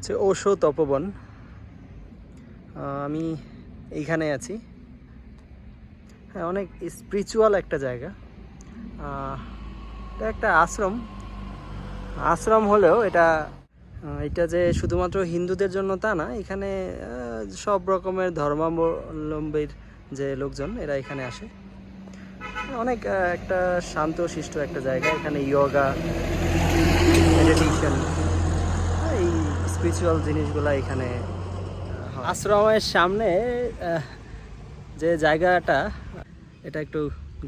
হচ্ছে ওশো তপোবন। আমি এইখানে আছি। হ্যাঁ, অনেক স্পিরিচুয়াল একটা জায়গা। এটা একটা আশ্রম আশ্রম হলেও এটা যে শুধুমাত্র হিন্দুদের জন্য তা না। এখানে সব রকমের ধর্মাবলম্বীর যে লোকজন এরা এখানে আসে। অনেক একটা শান্তশিষ্ট একটা জায়গা। এখানে ইয়োগা, মেডিটেশন, এই স্পিরিচুয়াল জিনিসগুলো এখানে হয়। আশ্রমের সামনে যে জায়গাটা, এটা একটু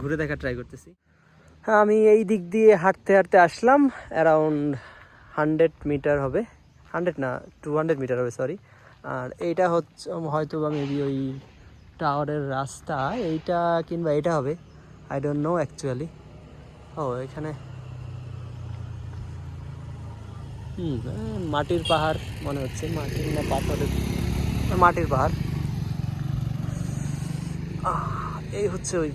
ঘুরে দেখা ট্রাই করতেছি। হ্যাঁ, আমি এই দিক দিয়ে হাঁটতে হাঁটতে আসলাম। অ্যারাউন্ড 100 মিটার হবে, 100 না 200 মিটার হবে, সরি। আর এইটা হচ্ছে হয়তো বা মেবি ওই টাওয়ারের রাস্তা, এইটা কিংবা এটা হবে, আই ডোন্ট নো অ্যাকচুয়ালি। ও এখানে মাটির পাহাড় মনে হচ্ছে, মাটির না পাথরের, মাটির পাহাড়। এই হচ্ছে ওই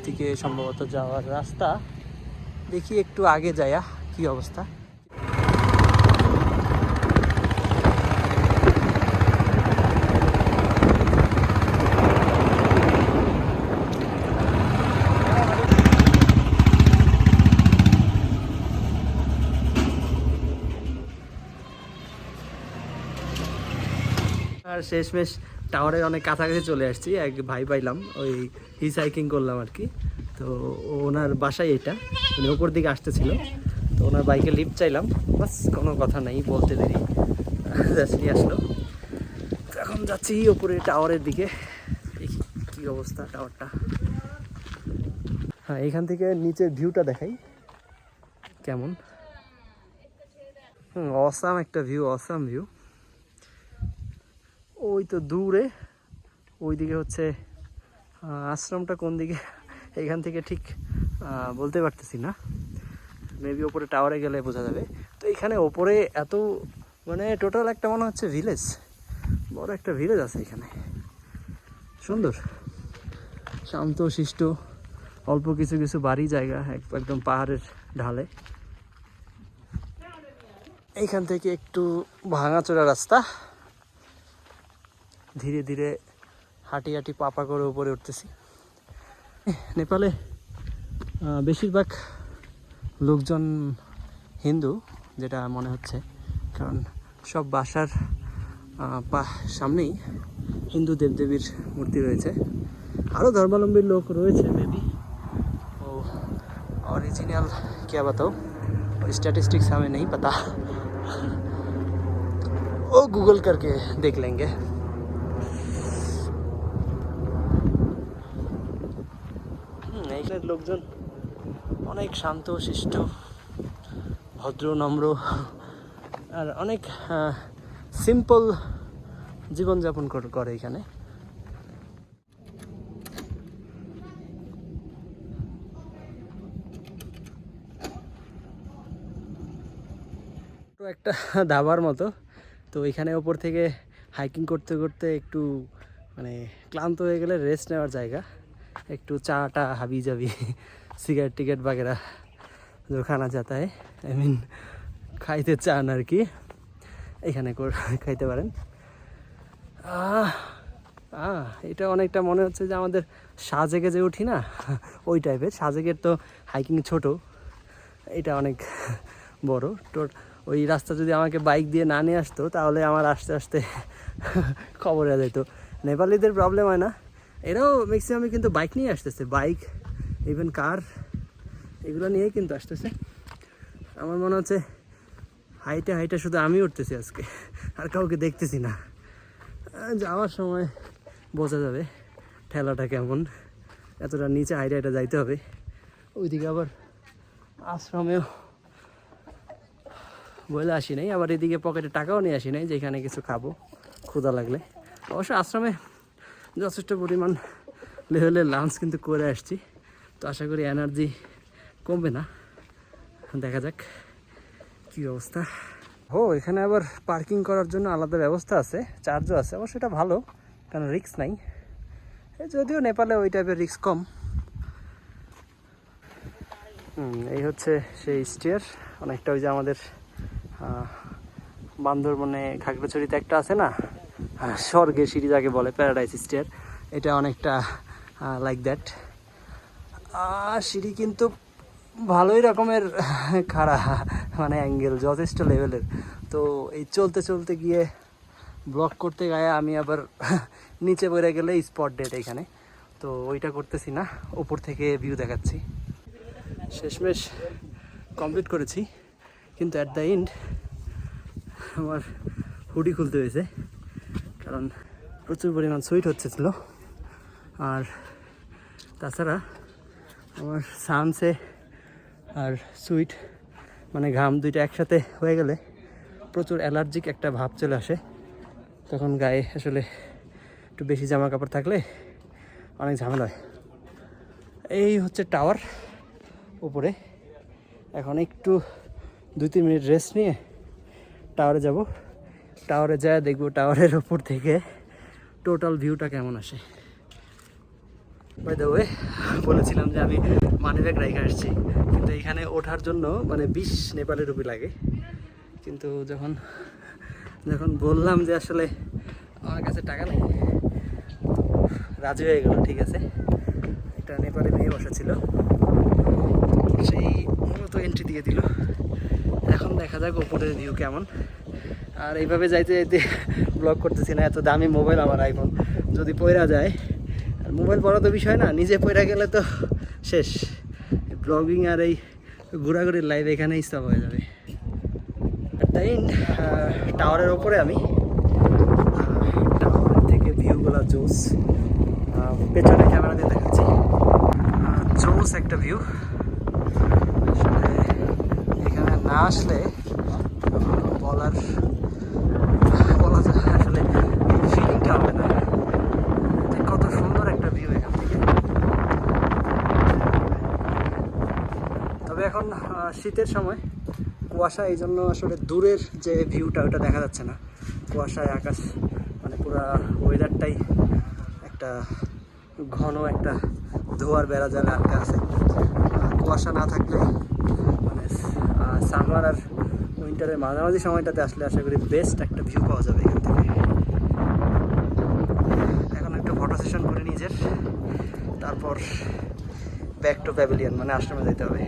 দিকে সম্ভবত যাওয়ার রাস্তা। দেখি একটু আগে যায়া কি অবস্থা। আর শেষমেশ টাওয়ারের অনেক কাছাকাছি চলে আসছি। এক ভাই পাইলাম, ওই হিচ হাইকিং করলাম আর কি। তো ওনার বাসায় এটা, উনি ওপর দিকে আসতেছিল, তো ওনার বাইকে লিফট চাইলাম। বাস, কোনো কথা নেই, বলতে দেরি জাস্টই আসলো। তো এখন যাচ্ছি ওপরে টাওয়ারের দিকে, দেখি কী অবস্থা টাওয়ারটা। হ্যাঁ, এখান থেকে নিচের ভিউটা দেখাই কেমন। অসাম একটা ভিউ, অসাম ভিউ। ওই তো দূরে ওইদিকে হচ্ছে আশ্রমটা, কোন দিকে এখান থেকে ঠিক বলতে পারতেছি না। মেবি ওপরে টাওয়ারে গেলে বোঝা যাবে। তো এখানে ওপরে এত মানে টোটাল একটা মনে হচ্ছে ভিলেজ, বড় একটা ভিলেজ আছে এখানে। সুন্দর, শান্ত শিষ্ট, অল্প কিছু কিছু বাড়ি জায়গা, একদম পাহাড়ের ঢালে। এইখান থেকে একটু ভাঙাচোরা রাস্তা, ধীরে ধীরে হাঁটি হাঁটি পাপা করে উপরে উঠতেছি। নেপালে বেশিরভাগ লোকজন হিন্দু, যেটা মনে হচ্ছে, কারণ সব বাসার সামনেই হিন্দু দেবদেবীর মূর্তি রয়েছে। আরও ধর্মাবলম্বীর লোক রয়েছে মেবি। ও ओरिजिनल क्या बताओ, स्टैटिस्टिक्स हमें नहीं पता, वो गूगल करके देख लेंगे। এইখানের লোকজন অনেক শান্ত শিষ্ট, ভদ্র নম্র, আর অনেক সিম্পল জীবনযাপন করে এখানে। তো একটা ধাবার মতো, তো এখানে ওপর থেকে হাইকিং করতে করতে একটু মানে ক্লান্ত হয়ে গেলে রেস্ট নেওয়ার জায়গা। একটু চাটা হাবি যাবি, সিগারেট টিকেট বাগেরা जो खाना चाहता है, आई मीन খাইতে চান আর কি, এখানে খাইতে পারেন। এটা অনেকটা মনে হচ্ছে যে আমাদের সাজেকে যে উঠি না, ওই টাইপের। সাজেকের তো হাইকিং ছোট, এটা অনেক বড়। তো ওই রাস্তা যদি আমাকে বাইক দিয়ে না নিয়ে আসতো, তাহলে আমার আস্তে আস্তে খবর হয়ে যেত। নেপালিদের প্রবলেম হয় না, এরাও ম্যাক্সিমামই কিন্তু বাইক নিয়ে আসতেছে, বাইক ইভেন কার, এগুলো নিয়েই কিন্তু আসতেছে। আমার মনে হচ্ছে হাইটে হাইটে শুধু আমি উঠতেছি আজকে, আর কাউকে দেখতেছি না। যাওয়ার সময় বোঝা যাবে ঠেলাটা কেমন, এতটা নিচে হাইটে হাইটে যাইতে হবে। ওইদিকে আবার আশ্রমেও বলে আসি নাই, আবার এদিকে পকেটে টাকাও নিয়ে আসি নাই যেখানে কিছু খাবো ক্ষুধা লাগলে। অবশ্য আশ্রমে যথেষ্ট পরিমাণ লেভেলের লাঞ্চ কিন্তু করে আসছি, তো আশা করি এনার্জি কমবে না। দেখা যাক কী অবস্থা। এখানে আবার পার্কিং করার জন্য আলাদা ব্যবস্থা আছে, চার্জও আছে। অবশ্য এটা ভালো, কারণ রিস্ক নাই। যদিও নেপালে ওই টাইপের রিস্ক কম। এই হচ্ছে সেই স্টেয়ার, অনেকটা ওই যে আমাদের বান্দরবনে খাগড়াছড়িতে একটা আছে না, স্বর্গের সিঁড়ি যাকে বলে, প্যারাডাইস স্টেয়ার, এটা অনেকটা লাইক দ্যাট। সিঁড়ি কিন্তু ভালোই রকমের খাড়া, মানে অ্যাঙ্গেল যথেষ্ট লেভেলের। তো এই চলতে চলতে গিয়ে ব্লগ করতে গিয়ে আমি আবার নিচে পড়ে গেলে স্পট ডেট এখানে, তো ওইটা করতেছি না, ওপর থেকে ভিউ দেখাচ্ছি। শেষমেশ কমপ্লিট করেছি, কিন্তু অ্যাট দ্য এন্ড আমার হুডি খুলতে হয়েছে, কারণ প্রচুর পরিমাণ সুইট হচ্ছিল। আর তাছাড়া আমার সানসে আর সুইট মানে ঘাম দুইটা একসাথে হয়ে গেলে প্রচুর অ্যালার্জিক একটা ভাব চলে আসে, তখন গায়ে আসলে একটু বেশি জামা কাপড় থাকলে অনেক ঝামেলা হয়। এই হচ্ছে টাওয়ার উপরে, এখন একটু 2-3 মিনিট রেস্ট নিয়ে টাওয়ারে যাব। টাওয়ারে যায় দেখবো টাওয়ারের ওপর থেকে টোটাল ভিউটা কেমন আসে। বাই দ্য ওয়ে, বলেছিলাম যে আমি মানিব্যাগ রাইখে আসছি, কিন্তু এখানে ওঠার জন্য মানে 20 নেপালি রুপি লাগে। কিন্তু যখন বললাম যে আসলে আমার কাছে টাকা নেই, রাজি হয়ে গেল, ঠিক আছে। একটা নেপালি মেয়ে বসা ছিল, সেই মূলত এন্ট্রি দিয়ে দিল। এখন দেখা যাক ওপরের ভিউ কেমন। আর এইভাবে যাইতে যাইতে ব্লগ করতেছি না, এত দামি মোবাইল আমার আইফোন, যদি পয়রা যায়, আর মোবাইল পড়া তো বিষয় না, নিজে পয়রা গেলে তো শেষ। ব্লগিং আর এই ঘোরাঘুরির লাইভ এখানেই স্টপ হয়ে যাবে। তাই টাওয়ারের ওপরে আমি, টাওয়ারের থেকে ভিউগুলো জোস, পেছনে ক্যামেরা দিয়ে দেখাচ্ছি, জোস একটা ভিউ। আসলে এখানে না আসলে বলা যায় আসলে ফিলিংটা হবে না, কত সুন্দর একটা ভিউ এখান থেকে। তবে এখন শীতের সময়, কুয়াশা, এই জন্য আসলে দূরের যে ভিউটা ওটা দেখা যাচ্ছে না, কুয়াশায় আকাশ মানে পুরা ওয়েদারটাই একটা ঘন একটা ধোয়ার বেড়া জালে আটকা আছে। কুয়াশা না থাকলে মানে সামার আর উইন্টারের মাঝামাঝি সময়টাতে আসলে আশা করি বেস্ট একটা ভিউ পাওয়া যাবে এখান থেকে। এখন একটু ফটো সেশন করে নিজের, তারপর ব্যাক টু প্যাভিলিয়ন মানে আশ্রমে যেতে হবে।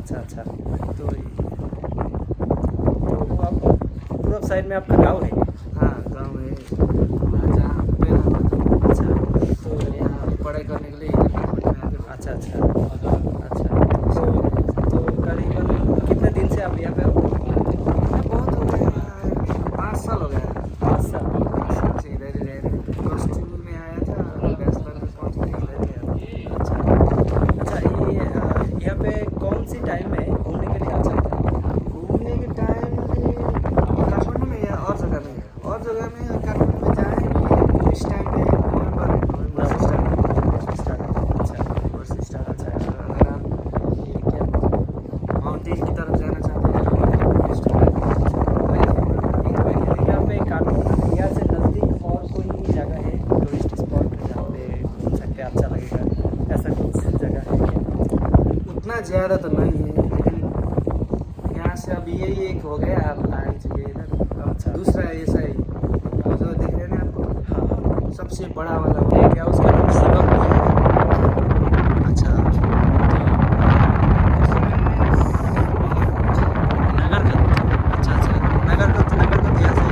अच्छा अच्छा, तो आप पूर्व साइड में आपका गांव है? हाँ गाँव है, जहाँ पे अच्छा, तो यहाँ पढ़ाई करने के लिए इधर में आके। अच्छा अच्छा अच्छा, तो करीबन कितने दिन से आप यहाँ पे हो? बहुत हो गया, 5 साल हो गया। 5 साल से इधर ही रह रहे। प्लस 2 में आया था, बैचलर में पहुँच के इधर ही आया। अच्छा अच्छा, ये यहाँ पे कौन सी टाइम में घूमने के लिए अच्छा होता है? घूमने के टाइम काठमांडू में या और जगह में? और जगह में काठमांडू में जाएंगे इस टाइम में नवंबर स्टार्ट। अच्छा अच्छा, अगर आप ये क्या माउंटेन की तरफ जाना चाहते हैं तो यहाँ पे काठमांडू यहाँ से नज़दीक और कोई जगह है टूरिस्ट स्पॉट जहाँ पे घूम सकते हैं, अच्छा लगेगा, ऐसा कुछ जगह है क्या? उतना ज़्यादा तो नहीं है, लेकिन यहाँ से अब यही एक हो गया, आप आए चुके इधर। अच्छा, दूसरा ऐसा ही वो जो दिख रहे हैं ना आपको, हाँ सबसे बड़ा वाला वो है क्या, उसका नाम शिवम है? अच्छा, नगर का, अच्छा अच्छा, नगर का तो यहाँ से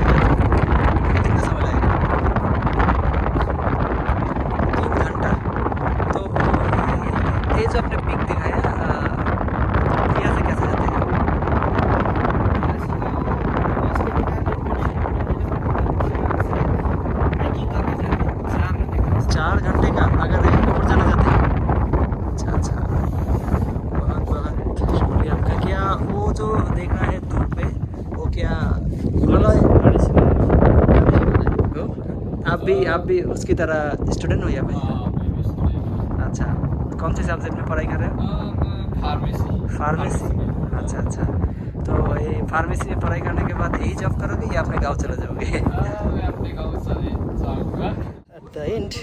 कितना समय लगेगा? 3 घंटा। तो ये जो आपने पिक दिखाया, यहाँ से कैसे जाते हैं? 4 घंटे का अगर ऊपर जाना चाहते हैं। अच्छा अच्छा, बहुत बहुत शुक्रिया आपका। क्या वो जो देख रहा है दूर पे, वो क्या हिमालय? आप भी उसकी तरह स्टूडेंट हो यहाँ पे? अच्छा, कौन से सब्जेक्ट में पढ़ाई कर रहे हो? फार्मेसी। अच्छा अच्छा, तो ये फार्मेसी में पढ़ाई करने के बाद यही जॉब करोगे या अपने गांव चले जाओगे? At the end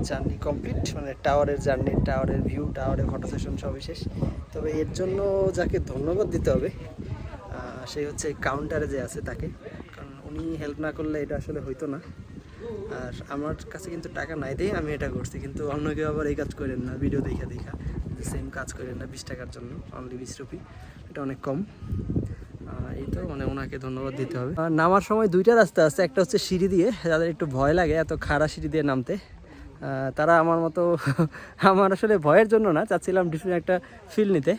journey complete, মানে টাওয়ারের জার্নি, টাওয়ারের ভিউ, টাওয়ারের ফটো সেশন সবই শেষ। তবে এর জন্য যাকে ধন্যবাদ দিতে হবে সেই হচ্ছে কাউন্টারে যে আছে তাকে, কারণ উনি হেল্প না করলে এটা আসলে হইতো না। আর আমার কাছে কিন্তু টাকা নাই দিয়ে আমি এটা করছি, কিন্তু অন্য কেউ আবার এই কাজ করেন না, ভিডিও দেখা সেম কাজ করেন না 20 টাকার জন্য, অনলি 20 রুপি, এটা অনেক কম। এই তো মানে ওনাকে ধন্যবাদ দিতে হবে। নামার সময় দুইটা রাস্তা আছে, একটা হচ্ছে সিঁড়ি দিয়ে, যাদের একটু ভয় লাগে এত খাড়া সিঁড়ি দিয়ে নামতে, তারা আমার মতো আমার আসলে ভয়ের জন্য না, চাচ্ছিলাম ডিফারেন্ট একটা ফিল নিতে।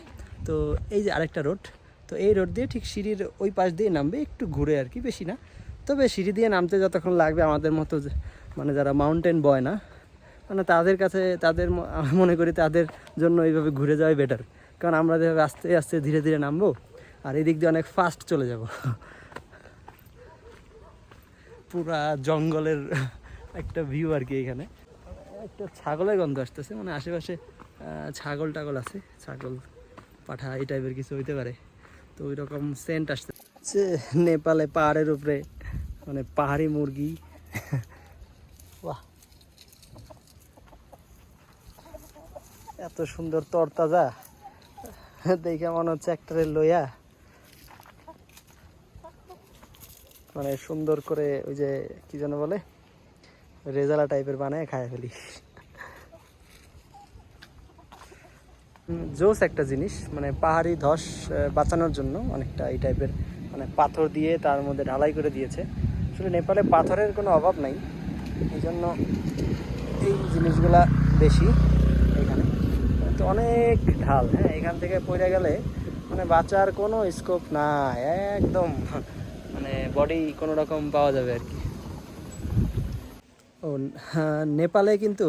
তো এই যে আরেকটা রোড, তো এই রোড দিয়ে ঠিক সিঁড়ির ওই পাশ দিয়ে নামবে, একটু ঘুরে আর কি, বেশি না। তবে সিঁড়ি দিয়ে নামতে যতক্ষণ লাগবে আমাদের মতো মানে যারা মাউন্টেন বয় না, মানে তাদের কাছে, আমি মনে করি তাদের জন্য এইভাবে ঘুরে যাওয়াই বেটার। কারণ আমরা যেভাবে আস্তে আস্তে ধীরে ধীরে নামবো আর এই দিক দিয়ে অনেক ফাস্ট চলে যাব। পুরা জঙ্গলের একটা ভিউ আর কি। এখানে একটা ছাগলের গন্ধ আসতেছে, মানে আশেপাশে ছাগল টাগল আছে, ছাগল পাঠা এই টাইপের কিছু হইতে পারে। তো ওই রকম সেন্ট আসছে নেপালে পাহাড়ের উপরে, মানে পাহাড়ি মুরগি। বাহ, এত সুন্দর তরতাজা, দেখে মনে হচ্ছে একটারে লইয়া মানে সুন্দর করে ওই যে কি যেন বলে, রেজালা টাইপের বানায় খায় ফেলি। জোস একটা জিনিস, মানে পাহাড়ি ধস বাঁচানোর জন্য অনেকটা এই টাইপের মানে পাথর দিয়ে তার মধ্যে ঢালাই করে দিয়েছে। আসলে নেপালে পাথরের কোনো অভাব নাই, এই জন্য এই জিনিসগুলা বেশি এখানে। তো অনেক ঢাল, হ্যাঁ, এখান থেকে পড়ে গেলে মানে বাঁচার কোনো স্কোপ নাই, একদম মানে বডি কোনো রকম পাওয়া যাবে আর কি। ও নেপালে কিন্তু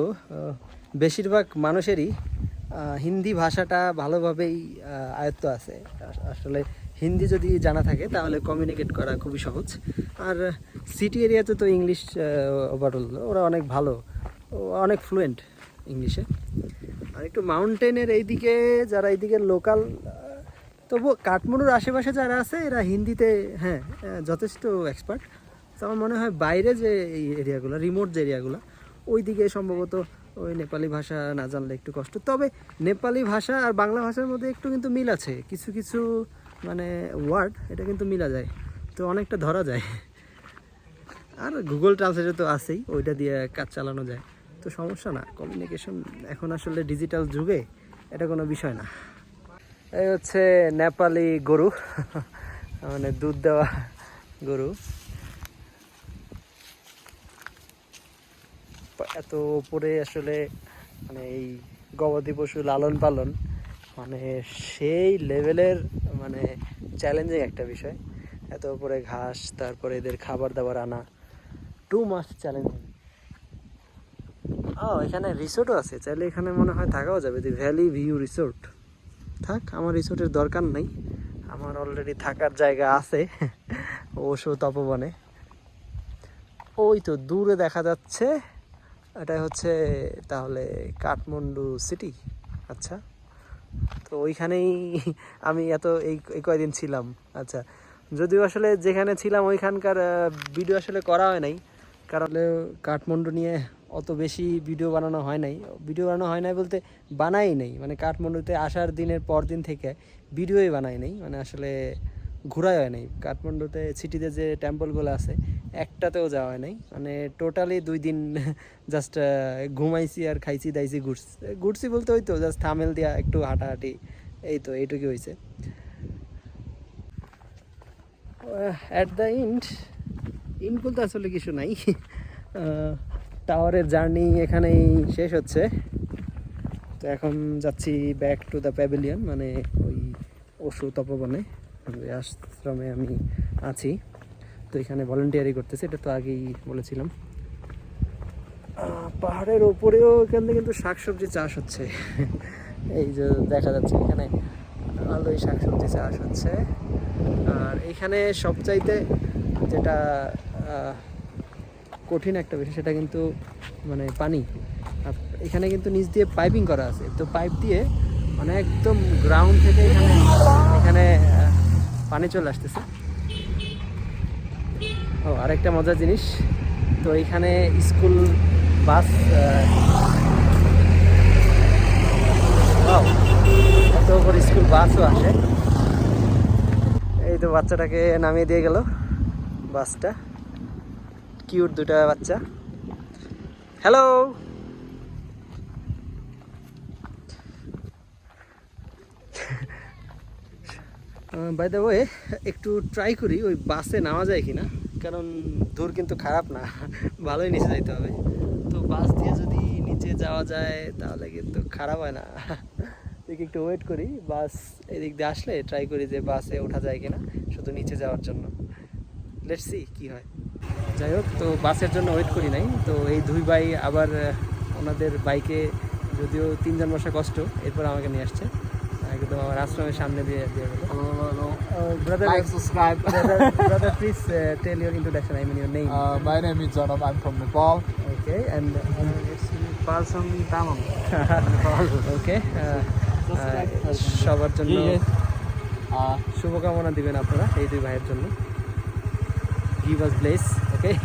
বেশিরভাগ মানুষেরই হিন্দি ভাষাটা ভালোভাবেই আয়ত্ত আছে। আসলে হিন্দি যদি জানা থাকে তাহলে কমিউনিকেট করা খুবই সহজ। আর সিটি এরিয়াতে তো ইংলিশ ওভারঅল ওরা অনেক ভালো, অনেক ফ্লুয়েন্ট ইংলিশে। আর একটু মাউন্টেনের এইদিকে যারা এইদিকের লোকাল, তবু কাঠমান্ডুর আশেপাশে যারা আছে এরা হিন্দিতে হ্যাঁ যথেষ্ট এক্সপার্ট। তো আমার মনে হয় বাইরে যে এই এরিয়াগুলো, রিমোট যে এরিয়াগুলো, ওই দিকে সম্ভবত ওই নেপালি ভাষা না জানলে একটু কষ্ট। তবে নেপালি ভাষা আর বাংলা ভাষার মধ্যে একটু কিন্তু মিল আছে, কিছু কিছু মানে ওয়ার্ড এটা কিন্তু মিলা যায়, তো অনেকটা ধরা যায়। আর গুগল ট্রান্সলেটর তো আছেই, ওইটা দিয়ে কাজ চালানো যায়, তো সমস্যা না। কমিউনিকেশন এখন আসলে ডিজিটাল যুগে এটা কোনো বিষয় না। এই হচ্ছে নেপালি গরু, মানে দুধ দেওয়া গরু। এত উপরে আসলে মানে এই গবাদি পশু লালন পালন মানে সেই লেভেলের মানে চ্যালেঞ্জিং একটা বিষয়। এত উপরে ঘাস, তারপরে এদের খাবার দাবার আনা, টু মাচ চ্যালেঞ্জিং। এখানে রিসোর্টও আছে, চাইলে এখানে মনে হয় থাকাও যাবে, দি ভ্যালি ভিউ রিসোর্ট। থাক, আমার রিসোর্টের দরকার নেই, আমার অলরেডি থাকার জায়গা আছে ওশো তপবনে। ওই তো দূরে দেখা যাচ্ছে, এটা হচ্ছে তাহলে কাঠমান্ডু সিটি। আচ্ছা, তো ওইখানেই আমি এই কয়দিন ছিলাম। আচ্ছা, যদিও আসলে যেখানে ছিলাম ওইখানকার ভিডিও আসলে করা হয় নাই, কারণ কাঠমান্ডু নিয়ে অত বেশি ভিডিও বানানো হয় নাই বলতে বানাই নেই, মানে কাঠমান্ডুতে আসার দিনের পর দিন থেকে ভিডিওই বানাই নেই, মানে আসলে ঘোরাই হয় নাই। কাঠমান্ডুতে সিটিতে যে টেম্পলগুলো আছে একটাতেও যাওয়া হয় নাই, মানে টোটালি 2 দিন জাস্ট ঘুমাইছি আর খাইছি দাইছি, ঘুরছি বলতে ওই তো জাস্ট থামেল দিয়া একটু হাঁটাহাঁটি, এই তো এইটুকুই হয়েছে। অ্যাট দ্য ইন্ড বলতে আসলে কিছু নাই, টাওয়ারের জার্নি এখানেই শেষ হচ্ছে। তো এখন যাচ্ছি ব্যাক টু দ্য প্যাভিলিয়ন, মানে ওই ওশো তপবনে, ওই আশ্রমে আমি আছি। তো এখানে ভলেন্টিয়ারি করতেছি, এটা তো আগেই বলেছিলাম। পাহাড়ের ওপরেও এখানে কিন্তু শাকসবজি চাষ হচ্ছে, এই যে দেখা যাচ্ছে এখানে ভালোই শাকসবজি চাষ হচ্ছে। আর এখানে সবচাইতে যেটা কঠিন একটা বিষয় সেটা কিন্তু মানে পানি। আর এখানে কিন্তু নিচ দিয়ে পাইপিং করা আছে, তো পাইপ দিয়ে মানে একদম গ্রাউন্ড থেকে এখানে পানি চলে আসতেছে। আরেকটা মজার জিনিস, তো এখানে স্কুল বাস এত করে স্কুল বাসও আসে। এই তো বাচ্চাটাকে নামিয়ে দিয়ে গেল বাসটা, কিউট দুটা বাচ্চা। হ্যালো, বাই দ্য ওয়ে একটু ট্রাই করি ওই বাসে নামা যায় কিনা, কারণ দূর কিন্তু খারাপ না, ভালোই নিচে যাইতে হবে। তো বাস দিয়ে যদি নিচে যাওয়া যায় তাহলে কিন্তু খারাপ হয় না। দেখি একটু ওয়েট করি, বাস এদিক দিয়ে আসলে ট্রাই করি যে বাসে ওঠা যায় কিনা শুধু নিচে যাওয়ার জন্য। লেটস সি কি হয়। যাই হোক, তো বাসের জন্য ওয়েট করি নাই। তো এই দুই ভাই আবার ওনাদের বাইকে, যদিও 3 জন বসা কষ্ট, এরপর আমাকে নিয়ে আসছে একদম আমার আশ্রমের সামনে দিয়ে দিয়ে গেল। Brother, Like, subscribe. brother, please tell your introduction. I mean your name. My name is Janam. I'm from Nepal. Okay, and It's Palsam Tamam. okay. সবার জন্য Uh, শুভকামনা দিবেন আপনারা এই দুই ভাইয়ের জন্য। Give us bless. Okay.